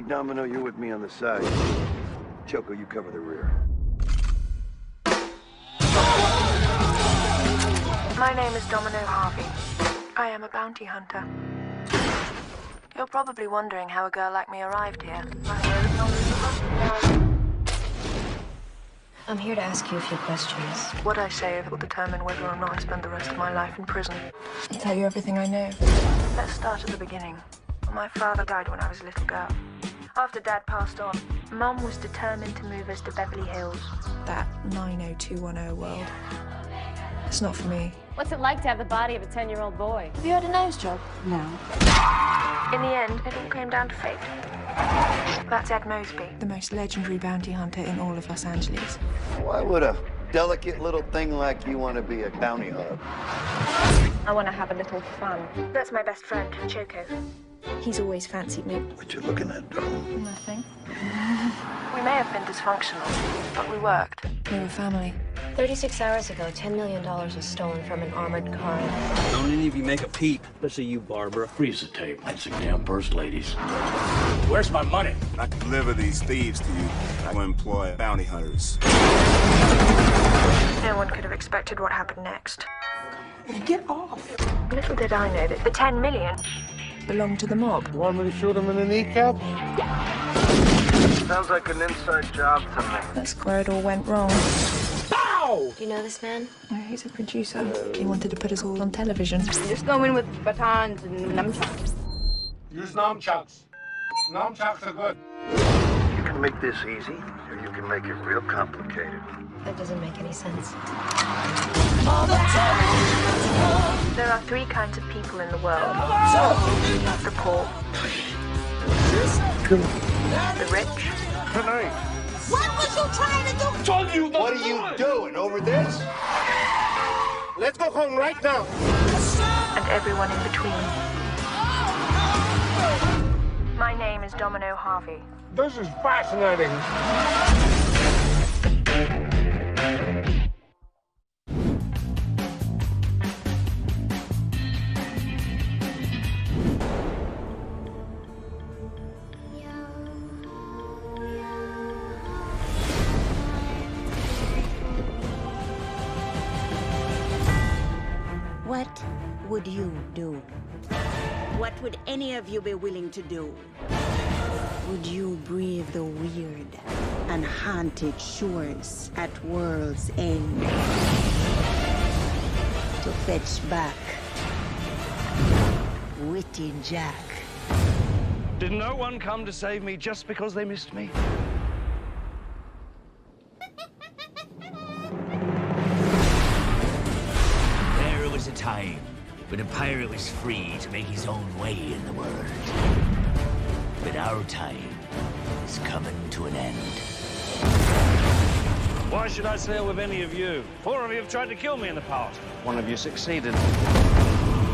Domino, you're with me on the side. Choco, you cover the rear. My name is Domino Harvey. I am a bounty hunter. You're probably wondering how a girl like me arrived here. I'm here to ask you a few questions. What I say will determine whether or not I spend the rest of my life in prison. I'll tell you everything I know. Let's start at the beginning. My father died when I was a little girl. After Dad passed on, Mum was determined to move us to Beverly Hills. That 90210 world. It's not for me. What's it like to have the body of a 10-year-old boy? Have you had a nose job? No. In the end, it all came down to fate. That's Ed Mosby, the most legendary bounty hunter in all of Los Angeles. Why would a delicate little thing like you want to be a bounty hunter? I want to have a little fun. That's my best friend, Choco. He's always fancied me. What you looking at, darling? Nothing. We may have been dysfunctional, but we worked. We were family. 36 hours ago, $10 million was stolen from an armored car. Don't any of you make a peep. Especially you, Barbara. Freeze the tape. That's the damn first ladies. Where's my money? I deliver these thieves to you. I will employ bounty hunters. No one could have expected what happened next. Get off. Little did I know that the 10 million belonged to the mob. Want me to shoot him in the kneecap? Sounds like an inside job to me. That's where it all went wrong. Do you know this man? No, he's a producer. He wanted to put us all on television. Just go in with batons and nunchucks. Use nunchucks. Nunchucks are good. You can make this easy, or you can make it real complicated. That doesn't make any sense. There are three kinds of people in the world. The poor. The rich. Tonight. What was you trying to do? Told you What are you doing over this? Let's go home right now. And everyone in between. My name is Domino Harvey. This is fascinating. What would you do? What would any of you be willing to do? Would you brave the weird and haunted shores at world's end to fetch back Witty Jack? Did no one come to save me just because they missed me? There was a time when a pirate was free to make his own way in the world. But our time is coming to an end. Why should I sail with any of you? 4 of you have tried to kill me in the past. 1 of you succeeded.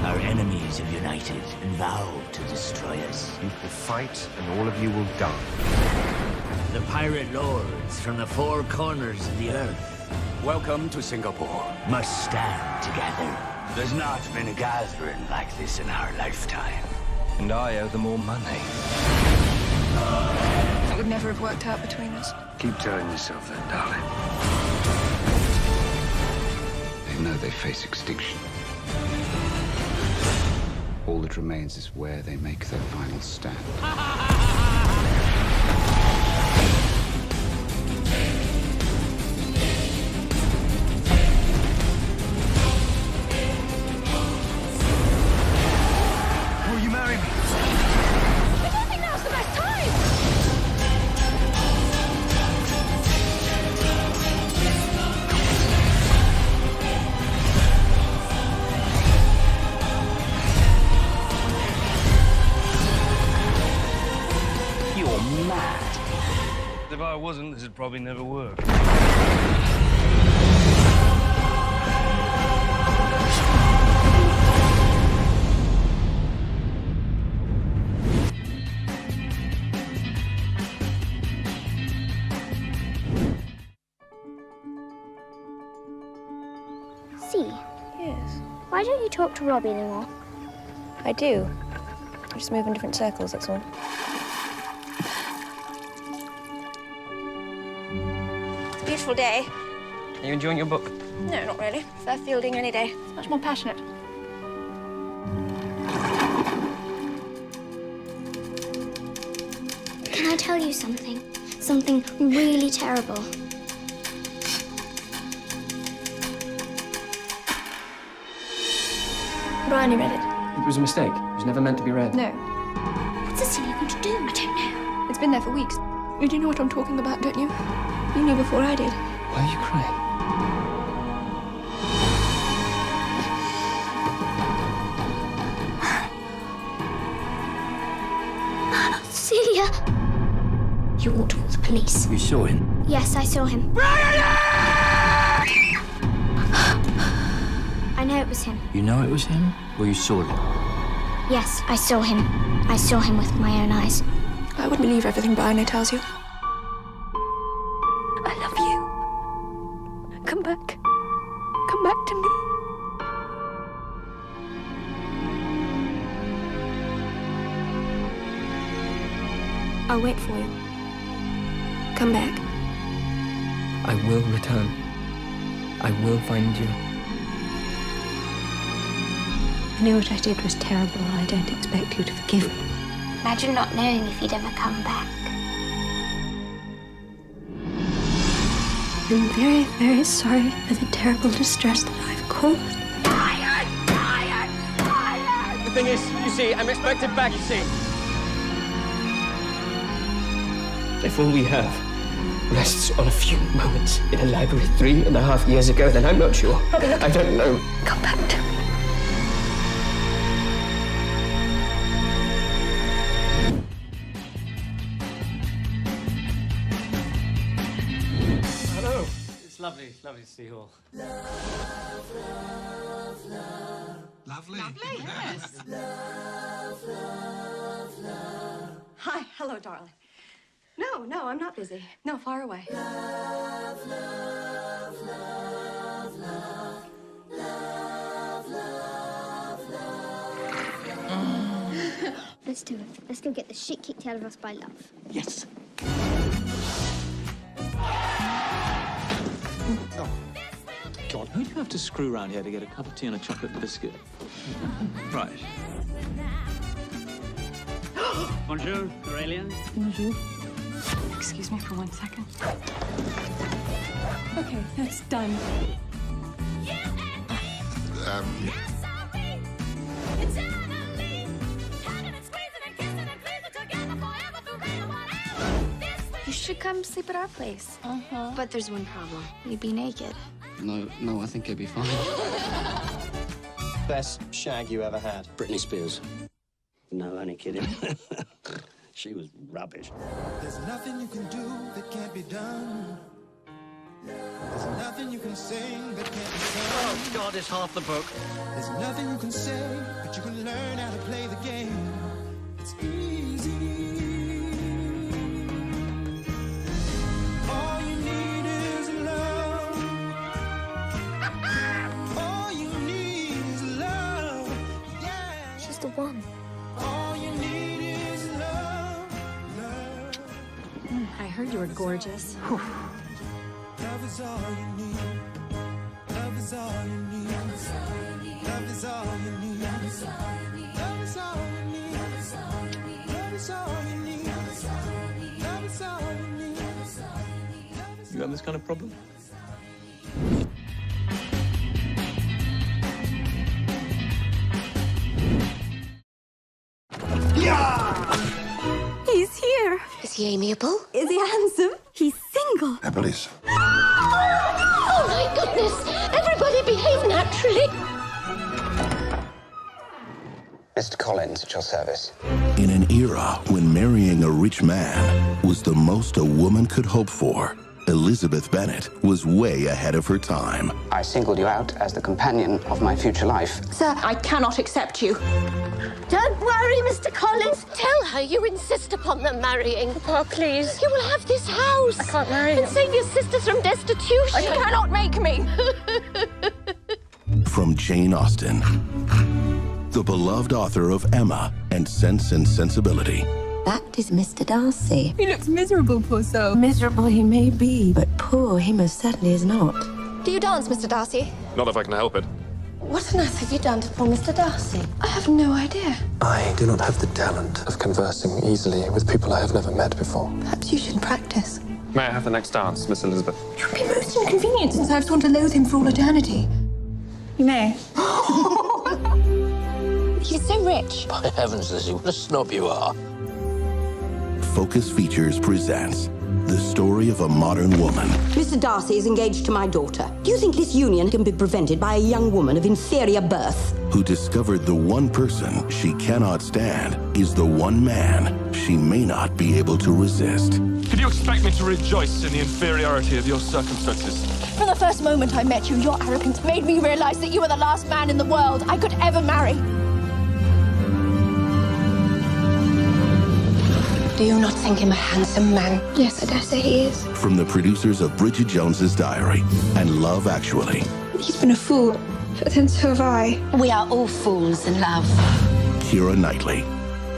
Our enemies have united and vowed to destroy us. You will fight, and all of you will die. The pirate lords from the 4 corners of the earth. Welcome to Singapore. Must stand together. There's not been a gathering like this in our lifetime. And I owe them all money. It would never have worked out between us. Keep telling yourself that, darling. They know they face extinction. All that remains is where they make their final stand. Will you marry me? I don't think now's the best time! You're mad. If I wasn't, this would probably never work. See, Yes. why don't you talk to Robbie anymore? I do. I just move in different circles, that's all. beautiful day. Are you enjoying your book? No, not really. Prefer fielding any day. It's much more passionate. Can I tell you something? Something really terrible. Bryony read it. It was a mistake. It was never meant to be read. No. What's a silly thing to do? I don't know. It's been there for weeks. You do know what I'm talking about, don't you? You knew before I did. Why are you crying? Celia! You ought to call the police. You saw him? Yes, I saw him. I know it was him. You know it was him? Or you saw him? Yes, I saw him. I saw him with my own eyes. I would believe everything Bryony tells you. I love you. Come back. Come back to me. I'll wait for you. Come back. I will return. I will find you. I know what I did was terrible, and I don't expect you to forgive me. Imagine not knowing if he'd ever come back. I'm very, very sorry for the terrible distress that I've caused. The thing is, you see, I'm expected back, you see. If all we have rests on a few moments in a library 3.5 years ago, then I'm not sure. I don't know. Come back to me. Hello. It's lovely to see you all. Lovely. Yes. Hi, hello, darling. No, I'm not busy. No, far away. Let's do it. Let's go get the shit kicked out of us by love. Yes. Oh. God, who do you have to screw around here to get a cup of tea and a chocolate biscuit? Right. Bonjour, Aurelian. Bonjour. Excuse me for 1 second. Okay, that's done. You should come sleep at our place. But there's one problem. You'd be naked. No, I think it'd be fine. Best shag you ever had? Britney Spears. No, only kidding. She was rubbish. There's nothing you can do that can't be done. There's nothing you can sing that can't be sung. Oh, God, it's half the book. There's nothing you can say, but you can learn how to play the game. It's easy. All you need is love. All you need is love. Yeah. She's the one. All you need is love. I heard you were gorgeous. Love is all you need. Love is all you need. Love is all you need. Love is all you need. Love is all you need. Love is all you need. Love is all you need. Love is all you need. Love is all you need. You have this kind of problem? He's here. Is he amiable? Is he handsome? He's single. Police. Oh my goodness! Everybody behave naturally! Mr. Collins, at your service. In an era when marrying a rich man was the most a woman could hope for, Elizabeth Bennet was way ahead of her time. I singled you out as the companion of my future life. Sir, I cannot accept you. Don't worry, Mr. Collins. Tell her you insist upon them marrying. Papa, please. You will have this house. I can't marry and him. save your sisters from destitution. You cannot make me. From Jane Austen, the beloved author of Emma and Sense and Sensibility, That is Mr. Darcy. He looks miserable, poor soul. Miserable he may be, but poor he most certainly is not. Do you dance, Mr. Darcy? Not if I can help it. What on earth have you done to poor Mr. Darcy? I have no idea. I do not have the talent of conversing easily with people I have never met before. Perhaps you should practice. May I have the next dance, Miss Elizabeth? It would be most inconvenient since I've sworn to loathe him for all eternity. You may. He's so rich. By heavens, Lizzie, what a snob you are. Focus Features presents the story of a modern woman Mr. Darcy is engaged to my daughter. Do you think this union can be prevented by a young woman of inferior birth? who discovered the one person she cannot stand is the one man she may not be able to resist. Did you expect me to rejoice in the inferiority of your circumstances? From the first moment I met you, your arrogance made me realize that you were the last man in the world I could ever marry. Do you not think him a handsome man? Yes, I dare say he is. From the producers of Bridget Jones's Diary and Love Actually. He's been a fool, but then so have I. We are all fools in love. Keira Knightley,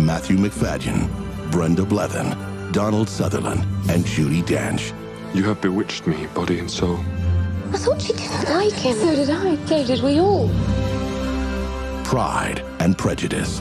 Matthew McFadden, Brenda Blethyn, Donald Sutherland, and Judi Dench. You have bewitched me, body and soul. I thought she didn't like him. So did I. So did we all. Pride and Prejudice.